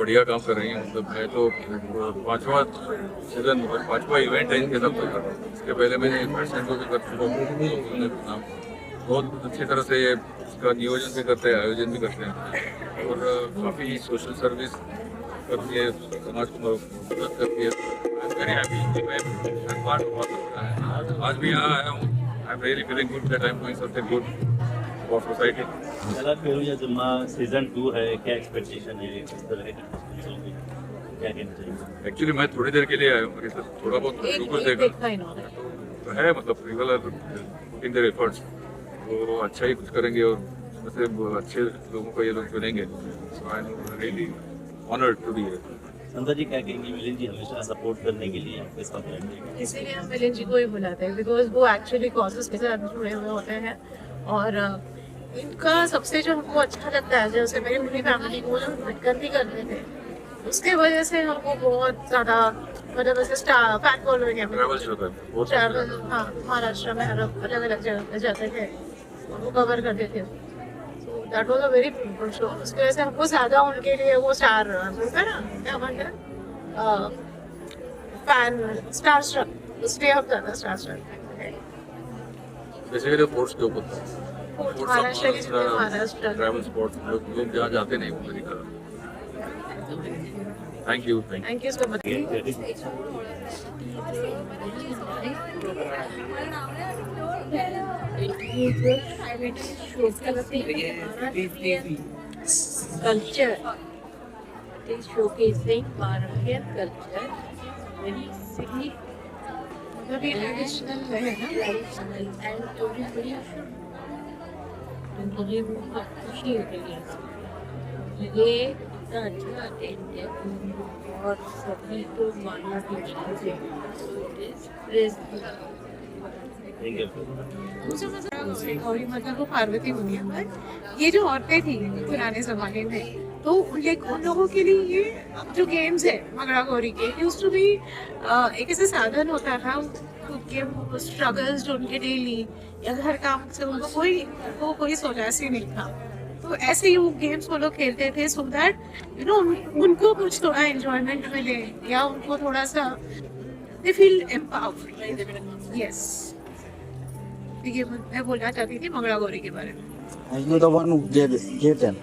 बढ़िया काम कर रही हैं। मतलब मैं तो 5वां सीजन 5वां इवेंट है इनके साथ कर रहा हूँ। इसके पहले मैंने फैशन को भी कर चुका हूँ, तो उन्होंने नाम बहुत अच्छी तरह से ये इसका नियोजन भी करते हैं, आयोजन भी करते हैं और काफ़ी सोशल सर्विस करती है, समाज को मदद करती है। आई एम वेरी हैप्पी कि मैं पार्ट हुआ सकता है। आज भी यहाँ आया हूँ। आई am really feeling good that I am doing something good for society. चला फिर जुम्मा सीजन 2 है, क्या एक्सपेक्टेशन है, किस तरह के क्या कहना चाहिए? एक्चुअली मैं थोड़ी देर के लिए आया हूँ, मेरे साथ थोड़ा बहुत कुछ देखा तो है, मतलब रेगुलर पुटिंग देयर एफर्ट्स, तो अच्छा ही कुछ करेंगे और उसमें से अच्छे लोगों को ये लोग चुनेंगे। So I am really honoured to be here. Sandhya ji क्या कहेंगी? मिलिंद जी हमेशा सपोर्ट करने के लिए आपके साथ रहने के लिए। इसीलिए हम मिलिंद जी को ही बुलाते हैं बिकॉज वो एक्चुअली कॉजेस के साथ जुड़े हुए होते हैं और इनका सबसे जो हमको अच्छा लगता है, जैसे मेरी पूरी फैमिली को जो दिक्कत भी करते थे उसके वजह से हमको बहुत ज़्यादा मतलब ऐसे फैन फॉलोइंग है। ट्रैवल शो था बहुत ट्रैवल, हाँ, महाराष्ट्र में अलग अलग जगह पे जाते थे, वो कवर करते थे। So that was a very beautiful show. उसकी वजह से हमको ज़्यादा उनके लिए वो स्टार बोलते हैं ना, क्या बोलते हैं, फैन स्टार स्ट्रक, इसलिए हम ज़्यादा स्टार स्ट्रक हैं। बेसिकली स्पोर्ट्स के ऊपर था। महाराष्ट्र की महाराष्ट्र ट्रैवल स्पॉट्स लोग जहाँ जाते नहीं वो मेरी तरह। Thank you thank you so much. Culture. It is showcasing Bharatian culture very easily. मतलब ये ट्रेडिशनल है ना, Traditional and everybody should. मुझे बहुत खुशी हो रही है। ये इतना अच्छा अटेंड है और सभी को मानना भी चाहिए। मुझे गौरी माता को पार्वती मुनि अंदर ये जो औरतें थी पुराने जमाने में, तो उन लोगों के लिए ये जो गेम्स है मगड़ा गौरी के यूज्ड टू बी एक ऐसे साधन होता था उनके स्ट्रगल्स जो उनके डेली या घर काम से उनको कोई सोलास ही नहीं था। तो ऐसे ही वो गेम्स वो लोग खेलते थे सो दैट यू नो उनको कुछ थोड़ा एंजॉयमेंट मिले या उनको थोड़ा सा दे फील एम्पावर्ड। यस, ये मैं बोलना चाहती थी मंगला गौरी के बारे में। You the one who gave them.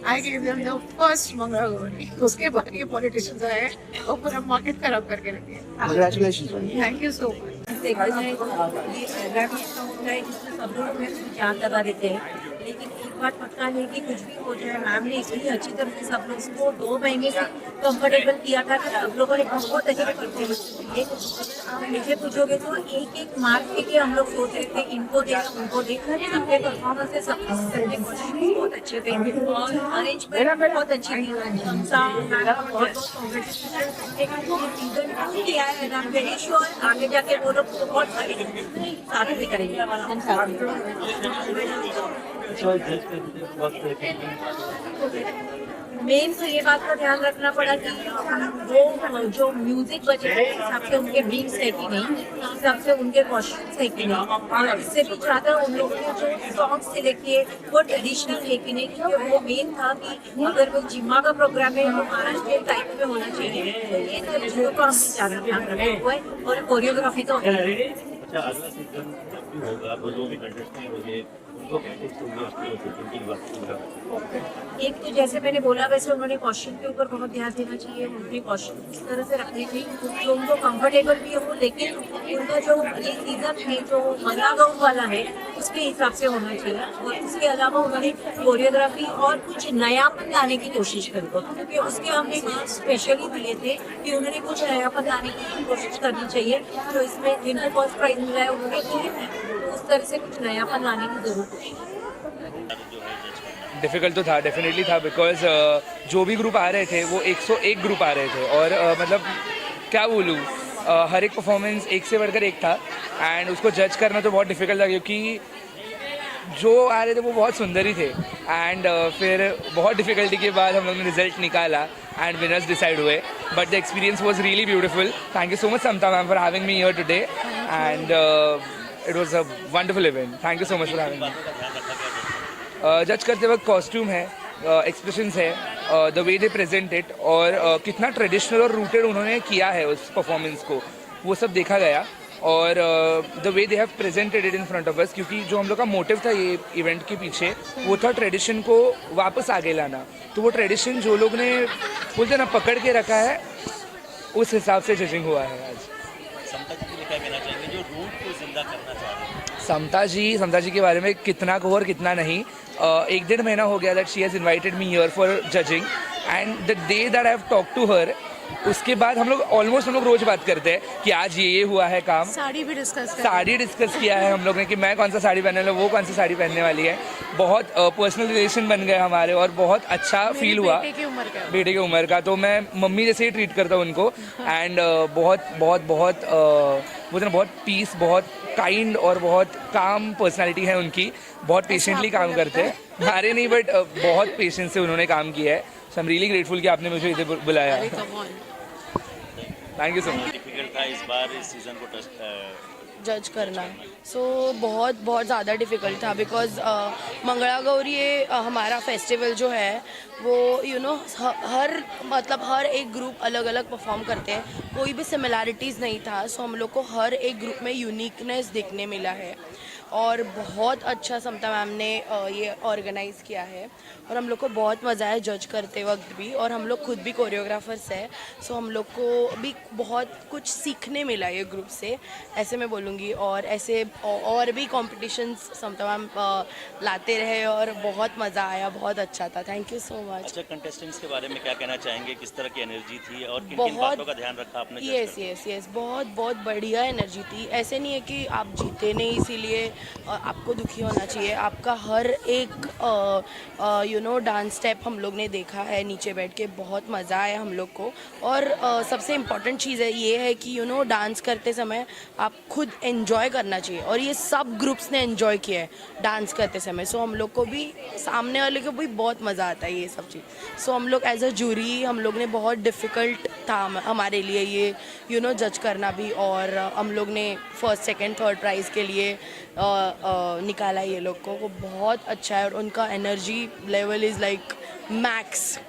I gave them the first Mangala Gauri. उसके बाद ये पॉलिटिशियंस आए और पूरा मार्केट खराब करके रखे। Congratulations. Thank you so much. देखा जाए तो ये एग्जाम का होता है जिसमें सब लोग में जान लगा देते हैं, लेकिन एक बात पक्का है कि कुछ भी हो जाए मैम ने इतनी अच्छी तरह से सब लोग को 2 महीने से कंफर्टेबल किया था कि सब लोगों ने बहुत अच्छे करते हैं। मुझे पूछोगे तो एक मार्क के हम लोग सोच रहे थे इनको देखा उनको देखा, सबके परफॉर्मेंस बहुत अच्छे थे और अरेंजमेंट बहुत अच्छी थी। वेरी श्योर आगे जाके वो लोग बहुत साथ भी करेंगे। मेन तो ये बात का ध्यान रखना पड़ा कि वो जो म्यूजिक बजे उस हिसाब से उनके बीट्स है कि नहीं, उस हिसाब से उनके कॉस्ट्यूम्स है कि नहीं, और इससे भी ज़्यादा उन लोगों ने जो सॉन्ग्स सिलेक्ट किए वो ट्रेडिशनल है कि नहीं, क्योंकि वो मेन था कि अगर वो जिम्मा का प्रोग्राम है वो महाराष्ट्र टाइप में होना चाहिए। तो ये सब चीज़ों का हमने ज़्यादा ध्यान रखा हुआ है और कोरियोग्राफी तो है। अच्छा, अगला सीजन होगा, वो जो भी कंटेस्टेंट होंगे उनको प्रैक्टिस एक तो जैसे मैंने बोला वैसे उन्होंने कॉस्ट्यूम के ऊपर बहुत ध्यान देना चाहिए। उन्होंने कॉस्ट्यूम इस तरह से रखनी चाहिए जो उनको कंफर्टेबल भी हो, लेकिन उनका जो ये सीजन है जो मंगला गाँव वाला है उसके हिसाब से होना चाहिए। और उसके अलावा उन्होंने कोरियोग्राफी और कुछ नयापन लाने की कोशिश करी, क्योंकि उसके हमने स्पेशली दिए थे कि उन्होंने कुछ नयापन लाने की कोशिश करनी चाहिए। तो इसमें जिनको फर्स्ट प्राइज मिला है उन्होंने उस तरह से कुछ नयापन लाने की जरूरत है। डिफ़िकल्ट तो था, डेफिनेटली था, बिकॉज जो भी ग्रुप आ रहे थे वो 101 ग्रुप आ रहे थे और मतलब क्या बोलूँ, हर एक परफॉर्मेंस एक से बढ़कर एक था एंड उसको जज करना तो बहुत डिफ़िकल्ट था क्योंकि जो आ रहे थे वो बहुत सुंदर ही थे एंड फिर बहुत डिफ़िकल्टी के बाद हम लोग ने रिजल्ट निकाला एंड विनर्स डिसाइड हुए, but the experience was really beautiful. Thank you so much Samta ma'am for having me here today and it was a wonderful event. Thank you so much for having me. जज करते वक्त costume है, expressions है the way they present it, और कितना traditional और rooted उन्होंने किया है उस परफॉर्मेंस को, वो सब देखा गया। और the way they have presented it in front of us, क्योंकि जो हम लोग का मोटिव था ये इवेंट के पीछे, वो था ट्रेडिशन को वापस आगे लाना। तो वो ट्रेडिशन जो लोग ने बोलते ना पकड़ के रखा है, उस हिसाब से जजिंग हुआ है आज। समता जी के लिए क्या कहना चाहेंगे जो रूट को जिंदा करना चाह रहे हैं? समता जी के बारे में कितना कहो और कितना नहीं। 1-1.5 महीना हो गया that she has invited me here for judging, and the day that I have talk to her, उसके बाद हम लोग रोज बात करते हैं कि आज ये हुआ है काम। साड़ी भी डिस्कस किया है हम लोग ने कि मैं कौन सा साड़ी पहनने वाला, वो कौन सी साड़ी पहनने वाली है। बहुत पर्सनल रिलेशन बन गए हमारे, और बहुत अच्छा फील हुआ। बेटे की उम्र का, तो मैं मम्मी जैसे ही ट्रीट करता हूँ उनको। एंड बहुत पीस, बहुत काइंड और बहुत काम पर्सनालिटी है उनकी। बहुत पेशेंटली काम करते हैं, हमारे नहीं बट बहुत पेशेंस से उन्होंने काम किया है। सो आई एम रियली ग्रेटफुल कि आपने मुझे इधर बुलाया। Thank you so much. Difficult था इस बार इस सीजन को जज करना। बहुत ज़्यादा डिफ़िकल्ट था, बिकॉज मंगला गौरी ये हमारा फेस्टिवल जो है वो हर एक ग्रुप अलग अलग परफॉर्म करते हैं, कोई भी सिमिलैरिटीज़ नहीं था। सो हम लोग को हर एक ग्रुप में यूनिकनेस देखने मिला है, और बहुत अच्छा समता मैम ने ये ऑर्गेनाइज़ किया है, और हम लोग को बहुत मज़ा आया जज करते वक्त भी। और हम लोग खुद भी कोरियोग्राफर्स हैं, सो हम लोग को भी बहुत कुछ सीखने मिला ये ग्रुप से, ऐसे मैं बोलूँगी। और ऐसे और भी कॉम्पिटिशन्स समता मैम लाते रहे, और बहुत मज़ा आया, बहुत अच्छा था। Thank you so much. अच्छा, कंटेस्टेंट्स के बारे में क्या कहना चाहेंगे? किस तरह की एनर्जी थी और किन किन बातों का ध्यान रखा आपने? यस, बहुत बढ़िया एनर्जी थी। ऐसे नहीं है कि आप जीते नहीं इसीलिए आपको दुखी होना चाहिए। आपका हर एक डांस स्टेप हम लोग ने देखा है नीचे बैठ के, बहुत मज़ा आया हम लोग को। और सबसे इम्पॉर्टेंट चीज़ है ये है कि डांस करते समय आप खुद एंजॉय करना चाहिए, और ये सब ग्रुप्स ने एंजॉय किया है डांस करते समय। सो हम लोग को भी, सामने वाले को भी बहुत मज़ा आता है ये सब चीज़। सो हम लोग एज अ जूरी, हम लोग ने बहुत डिफ़िकल्ट था हमारे लिए ये जज करना भी, और हम लोग ने फर्स्ट सेकंड थर्ड प्राइज़ के लिए निकाला ये लोग को। वो बहुत अच्छा है, और उनका energy level is like max.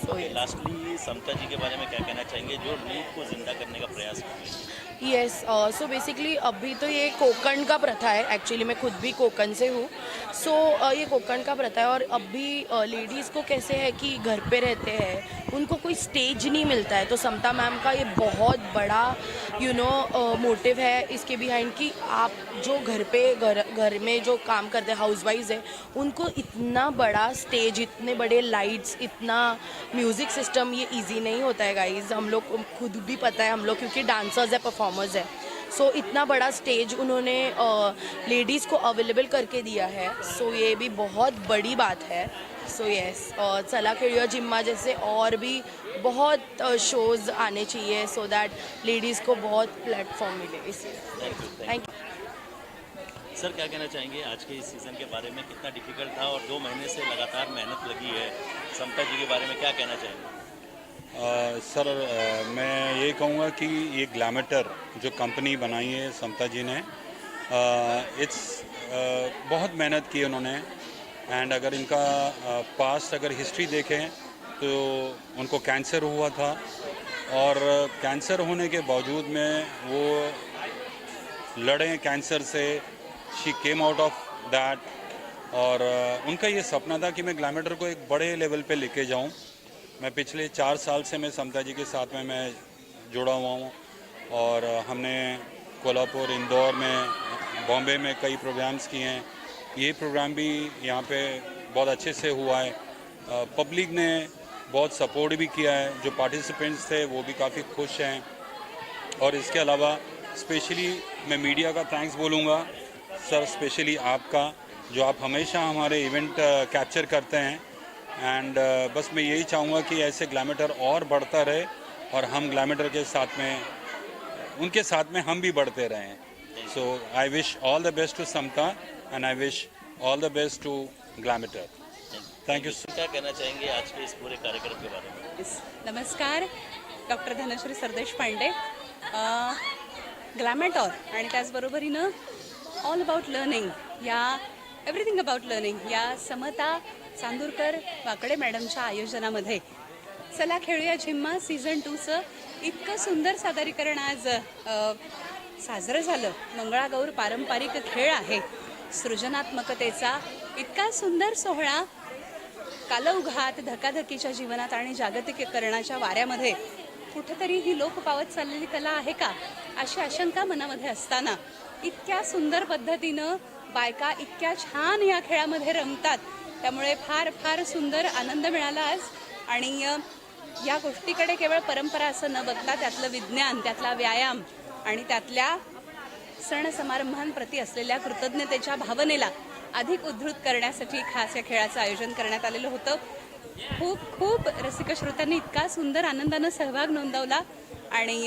Lastly Samta ji के बारे में क्या कहना चाहेंगे जो रूट को जिंदा करने का प्रयास कर रहे हैं? यस, सो बेसिकली अभी तो ये कोकण का प्रथा है। एक्चुअली मैं खुद भी कोकण से हूँ। सो ये कोकण का प्रथा है, और अभी लेडीज़ को कैसे है कि घर पे रहते हैं, उनको कोई स्टेज नहीं मिलता है। तो समता मैम का ये बहुत बड़ा मोटिव है इसके बिहाइंड, कि आप जो घर में जो काम करते हैं, हाउसवाइफ्स है, उनको इतना बड़ा स्टेज, इतने बड़े लाइट्स, इतना म्यूज़िक सिस्टम, ये इजी नहीं होता है गाइज। हम लोग को खुद भी पता है, हम लोग क्योंकि डांसर्स है, परफॉर्मर्स है। सो इतना बड़ा स्टेज उन्होंने लेडीज़ को अवेलेबल करके दिया है। सो ये भी बहुत बड़ी बात है। सो यस, और चला खेड़िया जिम्मा जैसे और भी बहुत शोज़ आने चाहिए, सो दैट लेडीज़ को बहुत प्लेटफॉर्म मिले। इसलिए थैंक यू। सर, क्या कहना चाहेंगे आज के इस सीज़न के बारे में? कितना डिफिकल्ट था, और 2 महीने से लगातार मेहनत लगी है। समता जी के बारे में क्या कहना चाहेंगे? सर, मैं ये कहूँगा कि ये ग्लैमटर जो कंपनी बनाई है समता जी ने, बहुत मेहनत की उन्होंने। एंड अगर इनका पास्ट अगर हिस्ट्री देखें तो उनको कैंसर हुआ था, और कैंसर होने के बावजूद में वो लड़े कैंसर से, she came out of that. और उनका ये सपना था कि मैं ग्लैमटर को एक बड़े लेवल पे लेके जाऊं। मैं पिछले 4 साल से मैं समता जी के साथ में मैं जुड़ा हुआ हूँ, और हमने कोल्हापुर, इंदौर में, बॉम्बे में कई प्रोग्राम्स किए हैं। ये प्रोग्राम भी यहाँ पे बहुत अच्छे से हुआ है। पब्लिक ने बहुत सपोर्ट भी किया है, जो पार्टिसिपेंट्स थे वो भी काफ़ी खुश हैं। और इसके अलावा स्पेशली मैं मीडिया का थैंक्स बोलूँगा सर, स्पेशली आपका, जो आप हमेशा हमारे इवेंट कैप्चर करते हैं। एंड बस मैं यही चाहूँगा कि ऐसे ग्लैमटर और बढ़ता रहे, और हम ग्लैमटर के साथ में, उनके साथ में हम भी बढ़ते रहें। So I wish all the best to Samta, and I wish all the best to Glamtor. Thank you. क्या कहना चाहेंगे आज के इस पूरे कार्यक्रम के बारे में? नमस्कार, डॉक्टर धनश्री सरदेश पांडे, ग्लॅमॅटॉर आणि त्याचबरोबरीनं ऑल अबाउट लर्निंग या एव्हरीथिंग अबाउट लर्निंग या समता चांदूरकर वाकडे मॅडमच्या आयोजनामध्ये चला खेळूया झिम्मा सीझन 2चं इतकं सुंदर सादरीकरण आज साजरं झालं. मंगळागौर पारंपरिक खेळ आहे, सृजनात्मकतेचा इतका सुंदर सोहळा. कालौघात, धकाधकीच्या जीवनात आणि जागतिकीकरणाच्या वाऱ्यामध्ये कुठेतरी ही लोप पावत चाललेली कला आहे का अशी आशंका मनामध्ये असताना इतक्या सुंदर पद्धतीनं बायका इतक्या छान या खेळामध्ये रमतात. त्यामुळे फार फार सुंदर आनंद मिळाला आज. आणि या गोष्टीकडे केवळ परंपरा असं न बघता त्यातलं विज्ञान, त्यातला व्यायाम आणि त्यातल्या सण समारंभांप्रती असलेल्या कृतज्ञतेच्या भावनेला अधिक उद्धृत करण्यासाठी खास या खेळाचं आयोजन करण्यात आलेलं होतं. खूप खूप रसिक श्रोत्यांनी इतका सुंदर आनंदानं सहभाग नोंदवला आणि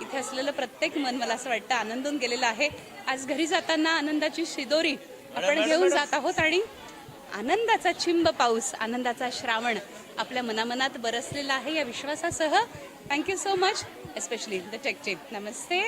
इथे असलेलं प्रत्येक मन मला असं वाटतं आनंदून गेलेलं आहे. आज घरी जाताना आनंदाची शिदोरी आपण घेऊन जात आहोत आणि आनंदाचा चिंब पाऊस, आनंदाचा श्रावण आपल्या मनामनात बरसलेला आहे या विश्वासासह thank you so much, especially the tech team. नमस्ते.